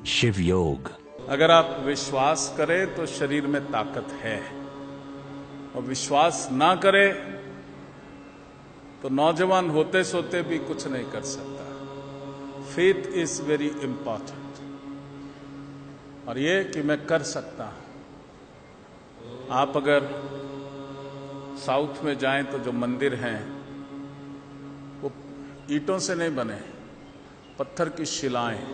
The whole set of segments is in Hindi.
शिव योग। अगर आप विश्वास करें तो शरीर में ताकत है, और विश्वास ना करें तो नौजवान होते सोते भी कुछ नहीं कर सकता। Faith is very important. और ये कि मैं कर सकता हूं। आप अगर साउथ में जाएं तो जो मंदिर हैं वो ईंटों से नहीं बने, पत्थर की शिलाएं,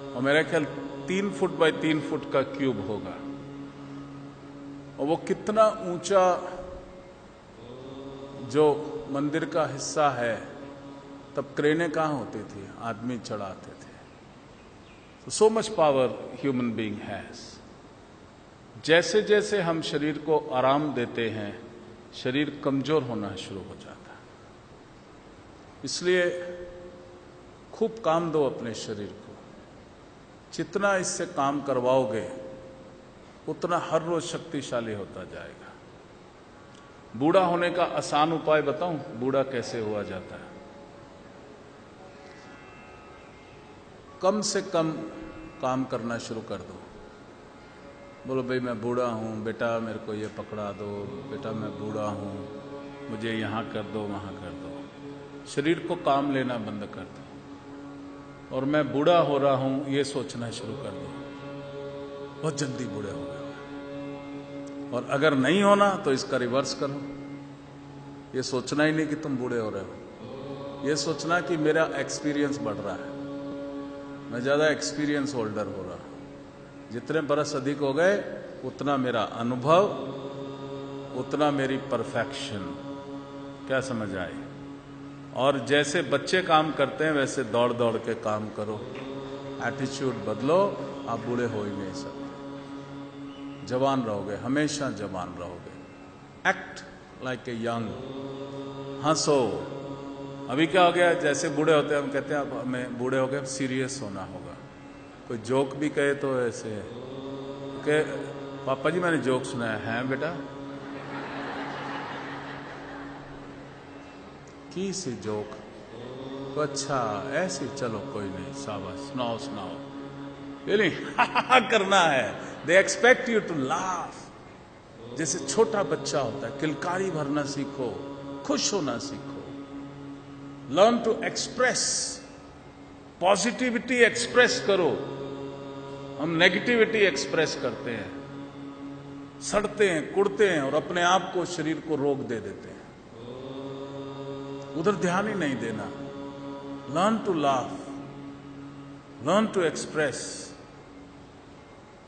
और मेरा ख्याल 3 फुट बाय 3 फुट का क्यूब होगा। और वो कितना ऊंचा जो मंदिर का हिस्सा है, तब क्रेनें कहां होती थी, आदमी चढ़ाते थे। So much power human being has. जैसे जैसे हम शरीर को आराम देते हैं, शरीर कमजोर होना शुरू हो जाता है। इसलिए खूब काम दो अपने शरीर को। जितना इससे काम करवाओगे उतना हर रोज शक्तिशाली होता जाएगा। बूढ़ा होने का आसान उपाय बताऊं, बूढ़ा कैसे हुआ जाता है? कम से कम काम करना शुरू कर दो। बोलो भाई मैं बूढ़ा हूं, बेटा मेरे को ये पकड़ा दो, बेटा मैं बूढ़ा हूं, मुझे यहां कर दो वहां कर दो। शरीर को काम लेना बंद कर दो, और मैं बूढ़ा हो रहा हूं ये सोचना शुरू कर दो। बहुत जल्दी बूढ़े हो गए। और अगर नहीं होना तो इसका रिवर्स करो। ये सोचना ही नहीं कि तुम बूढ़े हो रहे हो, ये सोचना कि मेरा एक्सपीरियंस बढ़ रहा है, मैं ज्यादा एक्सपीरियंस होल्डर हो रहा हूं। जितने बरस अधिक हो गए उतना मेरा अनुभव, उतना मेरी परफेक्शन। क्या समझ आए? और जैसे बच्चे काम करते हैं वैसे दौड़ दौड़ के काम करो। एटीट्यूड बदलो, आप बूढ़े हो ही नहीं सकते। जवान रहोगे, हमेशा जवान रहोगे। Act like a young. हंसो। अभी क्या हो गया, जैसे बूढ़े होते हैं हम कहते हैं अब हमें बूढ़े हो गए, अब सीरियस होना होगा। कोई जोक भी कहे तो ऐसे कि पापा जी मैंने जोक सुनाया है बेटा, की सी जोक? तो अच्छा ऐसी, चलो कोई नहीं, शाबाश, सुनाओ सुनाओ। ये नहीं करना है। They expect you to laugh. जैसे छोटा बच्चा होता है, किलकारी भरना सीखो, खुश होना सीखो। Learn to express. Positivity express करो। हम नेगेटिविटी एक्सप्रेस करते हैं, सड़ते हैं, कुड़ते हैं, और अपने आप को, शरीर को रोक दे देते हैं। उधर ध्यान ही नहीं देना। Learn to laugh, learn to express.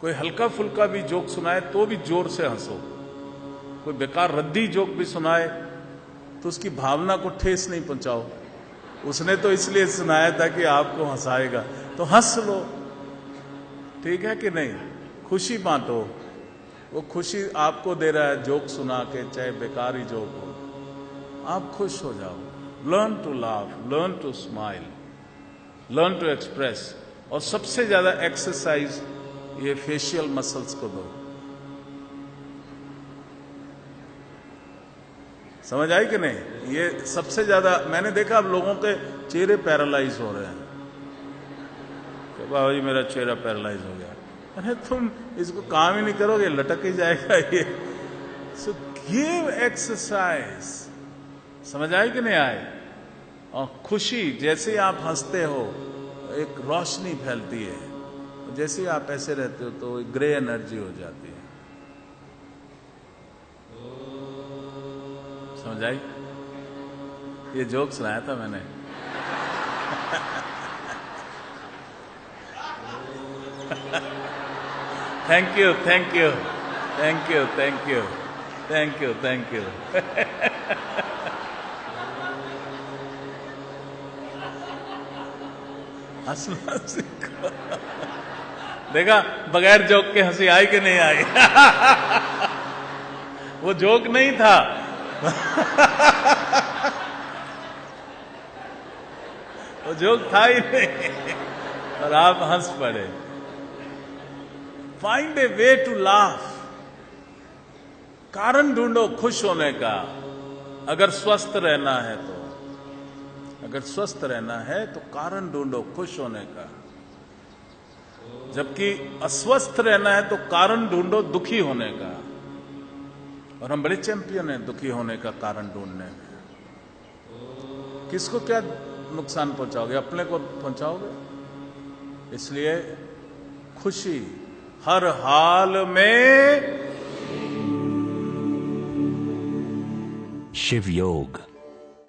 कोई हल्का फुल्का भी जोक सुनाए तो भी जोर से हंसो। कोई बेकार रद्दी जोक भी सुनाए तो उसकी भावना को ठेस नहीं पहुंचाओ। उसने तो इसलिए सुनाया था कि आपको हंसाएगा, तो हंस लो। ठीक है कि नहीं? खुशी बांटो। वो खुशी आपको दे रहा है जोक सुना के, चाहे बेकार ही जोक हो, आप खुश हो जाओ। Learn to laugh, learn to smile, learn to express. और सबसे ज्यादा एक्सरसाइज ये फेशियल मसल्स को दो। समझ आई कि नहीं? ये सबसे ज्यादा मैंने देखा, अब लोगों के चेहरे पैरालाइज हो रहे हैं। तो बाबा जी मेरा चेहरा पैरालाइज हो गया। अरे तुम इसको काम ही नहीं करोगे, लटक ही जाएगा ये। So give exercise. समझ आए कि नहीं आए? और खुशी, जैसे आप हंसते हो एक रोशनी फैलती है, जैसे आप ऐसे रहते हो तो एक ग्रे एनर्जी हो जाती है। समझ आई? ये जोक सुनाया था मैंने। Thank you, thank you, thank you, thank you, thank you, thank you. हंसना सीखो। देखा, बगैर जोक के हंसी आई कि नहीं आई? वो जोक नहीं था। वो जोक था ही नहीं, और आप हंस पड़े। Find a way to laugh. कारण ढूंढो खुश होने का। अगर स्वस्थ रहना है तो, अगर स्वस्थ रहना है तो कारण ढूंढो खुश होने का। जबकि अस्वस्थ रहना है तो कारण ढूंढो दुखी होने का, और हम बड़े चैंपियन हैं दुखी होने का कारण ढूंढने में। किसको क्या नुकसान पहुंचाओगे? अपने को पहुंचाओगे। इसलिए खुशी हर हाल में। शिव योग।